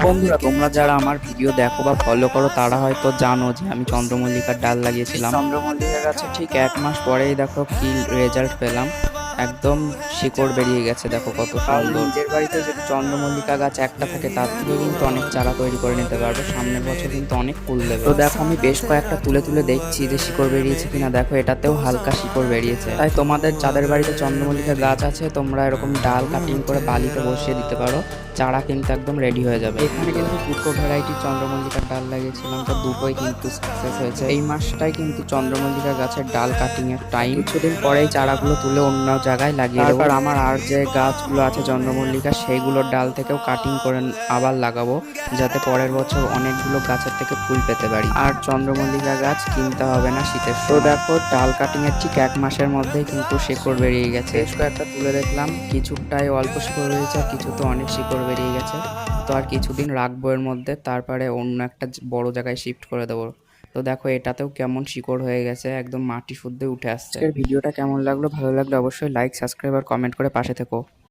বন্ধুরা, তোমরা যারা আমার ভিডিও দেখো বা ফলো করো তারা হয়তো জানো যে আমি চন্দ্রমল্লিকার ডাল লাগিয়েছিলাম। চন্দ্রমল্লিকা গাছে ঠিক 1 মাস পরেই দেখো কি রেজাল্ট পেলাম। একদম শিকড় বেরিয়ে গেছে, দেখো কত সুন্দর। নিজের বাড়িতে যদি চন্দ্রমল্লিকা গাছ একটা থাকে তার থেকে কিন্তু অনেক চারা তৈরি করে নিতে পারবে, সামনের বছর কিন্তু অনেক ফুল দেবে। তো দেখো আমি বেশ কয়েকটা তুলে তুলে দেখছি যে শিকড় বেরিয়েছে কিনা। দেখো এটাতেও হালকা শিকড় বেরিয়েছে। তাই তোমাদের যাদের বাড়িতে চন্দ্রমল্লিকা গাছ আছে তোমরা এরকম ডাল কাটিং করে বালিতে বসিয়ে দিতে পারো, চারা কিন্তু একদম রেডি হয়ে যাবে। এখানে কিন্তু দুটো ভ্যারাইটির চন্দ্রমল্লিকার ডাল লাগিয়েছিলাম, তো দুটোই কিন্তু সাকসেস হয়েছে। এই মাসটাই কিন্তু চন্দ্রমল্লিকা গাছের ডাল কাটিং এর টাইম। কিছুদিন পরেই চারাগুলো তুলে অন্য জায়গায় লাগিয়ে দেবো। তারপর আমার আর যে গাছগুলো আছে চন্দ্রমল্লিকা সেইগুলোর ডাল থেকেও কাটিং করে আবার লাগাবো, যাতে পরের বছর অনেকগুলো গাছের থেকে ফুল পেতে পারি। আর চন্দ্রমল্লিকা গাছ কিনতে হবে না শীতের সময়। তো দেখো ডাল কাটিং এর ঠিক 1 মাসের মধ্যেই কিন্তু শিকড় বেরিয়ে গেছে। বেশ কয়েকটা তুলে দেখলাম, কিছুটাই অল্প শিকড় বেরিয়েছে আর কিছু তো অনেক শিকড় বেরিয়ে গেছে। তো আর কিছুদিন রাখবো এর মধ্যে, তারপরে অন্য একটা বড় জায়গায় শিফট করে দেবো। তো দেখো এটাতেও কেমন শিকড় হয়ে গেছে, একদম মাটি শুদ্ধ উঠে আসছে। আজকের ভিডিওটা কেমন লাগলো, ভালো লাগলে অবশ্যই লাইক, সাবস্ক্রাইব আর কমেন্ট করে পাশে থেকো।